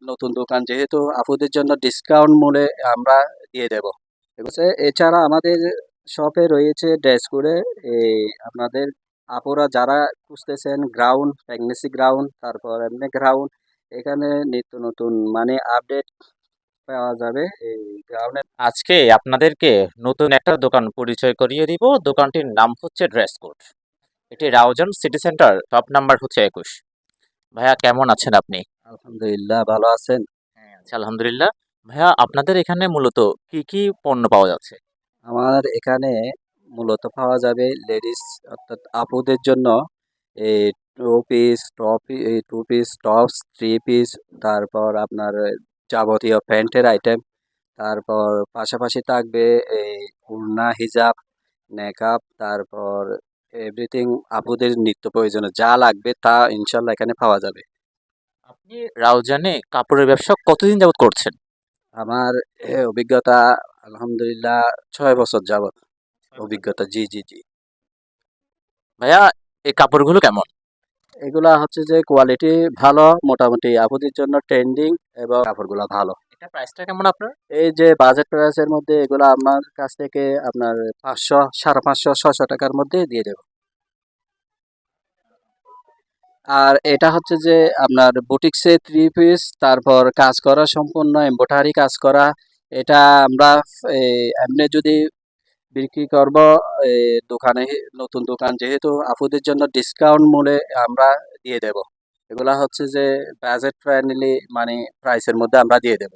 নতুন দোকান, যেহেতু আপুদের জন্য ডিসকাউন্ট মূল্যে আমরা দিয়ে দেব। এছাড়া আমাদের শপে রয়েছে ড্রেস কোডে এই আপনাদের আপুরা যারা খুঁজতেছেন গ্রাউন্ড, প্রেগনেন্সি গ্রাউন্ড, তারপর এমনি গ্রাউন্ড, এখানে নিত্য নতুন মানে আপডেট পাওয়া যাবে এই গ্রাউন্ডে। আজকে আপনাদেরকে নতুন একটা দোকান পরিচয় করিয়ে দিব। দোকানটির নাম হচ্ছে ড্রেস কোড। এটি Raozan city centre, top number হচ্ছে 21। ভাইয়া কেমন আছেন আপনি? আলহামদুলিল্লাহ, ভালো আছেন? হ্যাঁ, আচ্ছা আলহামদুলিল্লাহ। ভাইয়া আপনাদের এখানে মূলত কি কি পণ্য পাওয়া যাচ্ছে? আমার এখানে মূলত পাওয়া যাবে লেডিস, অর্থাৎ আপুদের জন্য এই two piece tops, three piece, তারপর আপনার যাবতীয় প্যান্টের আইটেম, তারপর পাশাপাশি থাকবে এই ওড়না, হিজাব, নেকআপ, তারপর এভরিথিং আপুদের নিত্য প্রয়োজনীয় যা লাগবে তা ইনশাল্লাহ এখানে পাওয়া যাবে। আপনি রাউজানে কাপড়ের ব্যবসা কতদিন যাবত করছেন? আমার অভিজ্ঞতা আলহামদুলিল্লাহ 6 বছর যাবত অভিজ্ঞতা। জি জি জি। ভাইয়া এই কাপড়গুলো কেমন? এগুলা হচ্ছে যে কোয়ালিটি ভালো, মোটামুটি আপুদের জন্য ট্রেন্ডিং, এবং কাপড়গুলা ভালো। এটা প্রাইসটা কেমন আপনার? এই যে বাজেট প্রাইসের মধ্যে এগুলা আমার কাছ থেকে আপনার 500, 550, 600 টাকার মধ্যে দিয়ে দেব। আর এটা হচ্ছে যে আপনার বুটিক্সে থ্রি পিস, তারপর কাজ করা সম্পূর্ণ এমব্রয়ডারি কাজ করা। এটা আমরা এমনি যদি বিক্রি করব দোকানে, নতুন দোকান যেহেতু আপুদের জন্য ডিসকাউন্ট মূল্যে আমরা দিয়ে দেব। এগুলা হচ্ছে যে বাজেট ফ্রেন্ডলি মানে প্রাইসের মধ্যে আমরা দিয়ে দেব।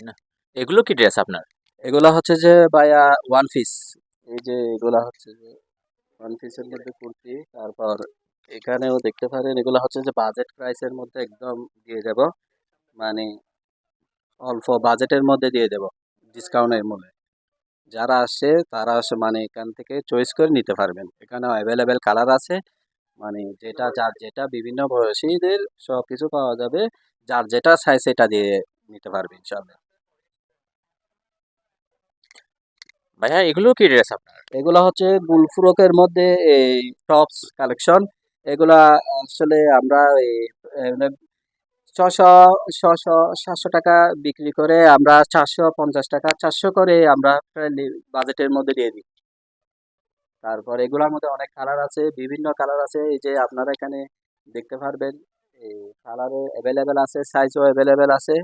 না, এগুলো কি ড্রেস আপনার? এগুলা হচ্ছে যে ভাইয়া ওয়ান পিস। এই যে এগুলা হচ্ছে যে ওয়ান পিসের মধ্যে কুর্তি, তারপর এখানেও দেখতে পারেন এগুলা হচ্ছে যে বাজেট প্রাইসের মধ্যে একদম দিয়ে দেব, মানে অল্প বাজেটের মধ্যে দিয়ে দেব ডিসকাউন্টের মূল্যে। যারা আসে তারা আসে মানে এখান থেকে চয়েস করে নিতে পারবেন। এখানে অ্যাভেলেবেল কালার আছে, মানে যেটা যার যেটা বিভিন্ন বয়সীদের সব কিছু পাওয়া যাবে। যার যেটা সাইজ সেটা দিয়ে নিতে পারবে ইনশাআল্লাহ। ভাইয়া এগুলো কি ড্রেস আপনার? এগুলা হচ্ছে গুলফ্রকের মধ্যে এই টপস কালেকশন। এগুলা আসলে আমরা এই মানে 600, 600, 700 টাকা বিক্রি করে আমরা 450 টাকা, 400 করে আমরা বাজেটের মধ্যে দিয়ে দিই। তারপর এগুলার মধ্যে অনেক কালার আছে, বিভিন্ন কালার আছে, এই যে আপনারা এখানে দেখতে পারবেন। এই কালারও অ্যাভেলেবেল আছে, সাইজও অ্যাভেলেবেল আছে।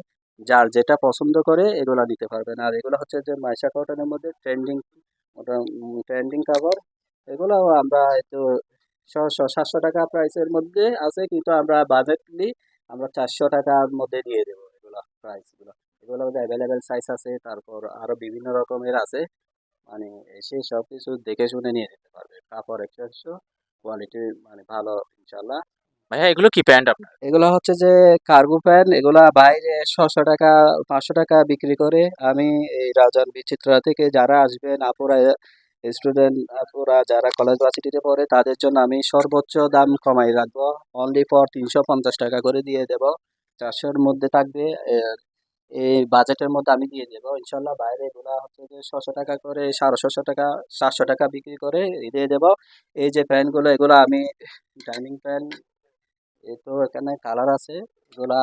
যার যেটা পছন্দ করে এগুলা নিতে পারবেন। আর এগুলো হচ্ছে যে মাইশা কটনের মধ্যে ট্রেন্ডিং, ওটা ট্রেন্ডিং কাভার। এগুলাও আমরা একটু 600, 700 টাকা প্রাইসের মধ্যে আছে, কিন্তু আমরা বাজেটলি আমরা 400 টাকার মধ্যে দিয়ে দেবো এগুলা প্রাইসগুলো। এগুলোর মধ্যে অ্যাভেলেবেল সাইজ আছে, তারপর আরো বিভিন্ন রকমের আছে, মানে এসে সবকিছু দেখে শুনে নিয়ে যেতে পারবে। কাপড় একশো একশো, কোয়ালিটি মানে ভালো ইনশাল্লাহ। ভাইয়া এগুলো কি প্যান্ট আপনার? এগুলো হচ্ছে যে কার্গো প্যান্ট, এগুলা বাইরে 600 টাকা, 500 টাকা বিক্রি করে। আমি এই রাউজান বিচিত্রা থেকে যারা আসবেন আপুরা, স্টুডেন্ট আপুরা যারা কলেজ ভার্সিটিতে পড়ে তাদের জন্য আমি সর্বোচ্চ দাম কমাই রাখবো। অনলি ফর 350 টাকা করে দিয়ে দেব। 400-র মধ্যে থাকবে। এই বাজেটের মধ্যে আমি দিয়ে দেবো ইনশাল্লাহ। বাইরে এগুলা হচ্ছে যে 600 টাকা করে, 650 টাকা, 700 টাকা বিক্রি করে দিয়ে দেবো। এই যে প্যান্টগুলো, এগুলো আমি ডাইনিং প্যান্ট, এই তো এখানে কালার আছে এগুলা,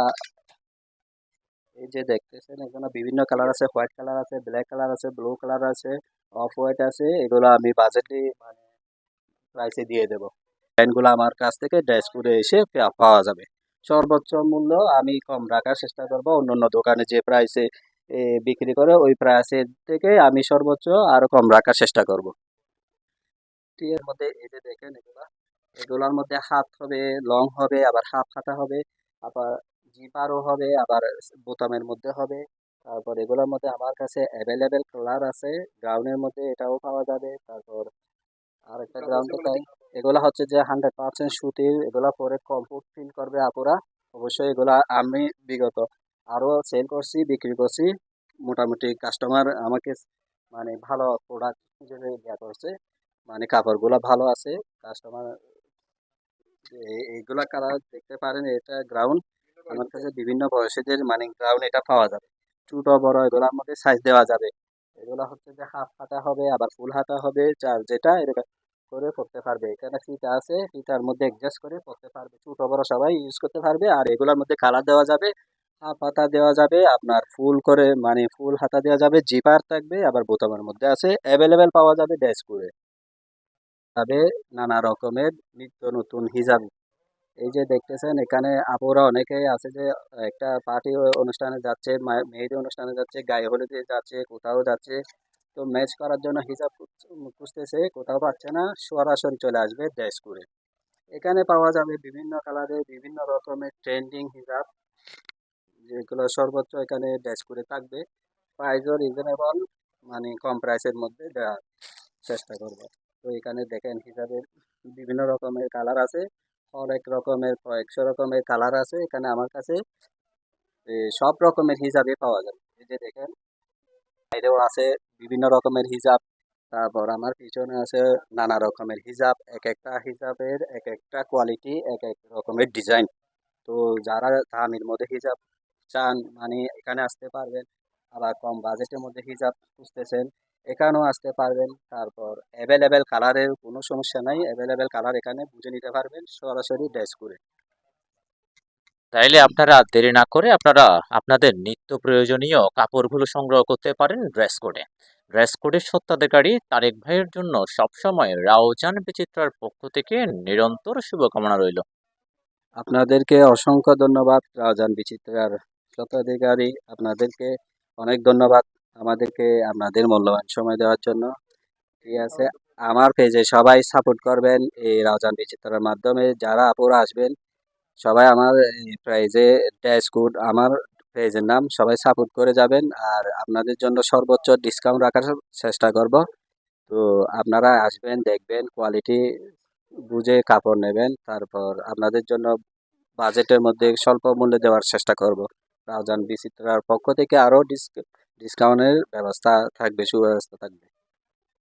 এই যে দেখতেছেন এখানে বিভিন্ন কালার আছে, হোয়াইট কালার আছে, ব্ল্যাক কালার আছে, ব্লু কালার আছে, অফ হোয়াইট আছে। এগুলো আমি বাজেটে মানে প্রাইসে দিয়ে দেবো। প্যান্টগুলো আমার কাছ থেকে ড্রেস করে এসে পাওয়া যাবে। সর্বোচ্চ মূল্য আমি কম রাখার চেষ্টা করব। অন্যান্য দোকানে যে প্রাইসে বিক্রি করে ওই প্রাইসের থেকে আমি সর্বোচ্চ আরো কম রাখার চেষ্টা করব। এর মধ্যে এই যে দেখেন এগুলা, এগুলার মধ্যে হাত হবে, লং হবে, আবার হাফ হাতা হবে, আবার জিপারও হবে, আবার বোতামের মধ্যে হবে। তারপর এগুলোর মধ্যে আমার কাছে অ্যাভেলেবেল কালার আছে। গ্রাউন্ডের মধ্যে এটাও পাওয়া যাবে। তারপর আর একটা গ্রাউন্ড কোথায়, এগুলা হচ্ছে যে 100% সুতির, এগুলা পরে কমফোর্ট ফিল করবে আপুরা। অবশ্যই এগুলা আমি বিগত আরো সেল করছি, বিক্রি করছি। মোটামুটি কাস্টমার আমাকে মানে ভালো প্রোডাক্ট হিসেবে দেওয়া করছে, মানে কাপড়গুলো ভালো আছে। কাস্টমার এইগুলা কালার দেখতে পারেন, এটা গ্রাউন্ড। আমার কাছে বিভিন্ন বয়সীদের মানে গ্রাউন্ড এটা পাওয়া যাবে, ছোট বড় এগুলোর মধ্যে সাইজ দেওয়া যাবে। এগুলো হচ্ছে যে হাফ হাতা হবে, আবার ফুল হাতা হবে, যার যেটা এরকম করে পড়তে পারবে। এখানে ফিতা আছে, ফিতার মধ্যে অ্যাডজাস্ট করে পড়তে পারবে, ছোট বড় সবাই ইউজ করতে পারবে। আর এগুলোর মধ্যে কালার দেওয়া যাবে, হাফ হাতা দেওয়া যাবে, আপনার ফুল করে মানে ফুল হাতা দেওয়া যাবে, জিপার থাকবে, আবার বোতামের মধ্যে আছে, অ্যাভেলেবেল পাওয়া যাবে ড্রেস করে। তবে নানা রকমের নিত্য নতুন হিজাব, এই যে দেখতেছেন এখানে আপুরা অনেকেই আছে যে একটা পার্টি অনুষ্ঠানে যাচ্ছে, মেহেদি অনুষ্ঠানে যাচ্ছে, গায়ে হলুদে যাচ্ছে, কোথাও যাচ্ছে, তো ম্যাচ করার জন্য হিজাব খুঁজতেছে, কোথাও পাচ্ছে না, সরাসরি চলে আসবে ড্রেস করে। এখানে পাওয়া যাবে বিভিন্ন কালারের বিভিন্ন রকমের ট্রেন্ডিং হিজাব, যেগুলো সর্বোচ্চ এখানে ড্রেস করে থাকবে। প্রাইসও রিজনেবল, মানে কম প্রাইসের মধ্যে দেওয়ার চেষ্টা করব। তো এখানে দেখেন হিজাবের বিভিন্ন রকমের কালার আছে, অনেক রকমের কয়েকশো রকমের কালার আছে এখানে আমার কাছে। সব রকমের হিজাবই পাওয়া যাবে, এই যে দেখেন বাইরেও আছে বিভিন্ন রকমের হিজাব, তারপর আমার পিছনে আছে নানা রকমের হিজাব, এক একটা হিজাবের এক একটা কোয়ালিটি, এক এক রকমের ডিজাইন। তো যারা দামের মধ্যে হিজাব চান মানে এখানে আসতে পারবেন, আবার কম বাজেটের মধ্যে হিজাব খুঁজতেছেন এখানেও আসতে পারবেন। তারপর অ্যাভেলেবেল কালারের কোনো সমস্যা নাই, অ্যাভেলেবেল কালার এখানে বুঝে নিতে পারবেন সরাসরি ড্রেস করে। তাইলে আপনারা দেরি না করে আপনারা আপনাদের নিত্য প্রয়োজনীয় কাপড়গুলো সংগ্রহ করতে পারেন ড্রেস কোডে। ড্রেস কোডের স্বত্বাধিকারী তারেক ভাইয়ের জন্য সবসময় রাউজান বিচিত্রার পক্ষ থেকে নিরন্তর শুভকামনা রইল। আপনাদেরকে অসংখ্য ধন্যবাদ, রাউজান বিচিত্রার স্বত্বাধিকারী, আপনাদেরকে অনেক ধন্যবাদ আমাদেরকে আপনাদের মূল্যবান সময় দেওয়ার জন্য। ঠিক আছে, আমার পেজে সবাই সাপোর্ট করবেন এই রাউজান বিচিত্রার মাধ্যমে, যারা আপুরা আসবেন সবাই আমার প্রাইজে ড্যাশ কোড, আমার পেজের নাম, সবাই সাপোর্ট করে যাবেন। আর আপনাদের জন্য সর্বোচ্চ ডিসকাউন্ট রাখার চেষ্টা করব। তো আপনারা আসবেন, দেখবেন, কোয়ালিটি বুঝে কাপড় নেবেন, তারপর আপনাদের জন্য বাজেটের মধ্যে স্বল্প মূল্যে দেওয়ার চেষ্টা করব। রাউজান বিচিত্রার পক্ষ থেকে আরও ডিসকাউন্টের ব্যবস্থা থাকবে, সুব্যবস্থা থাকবে।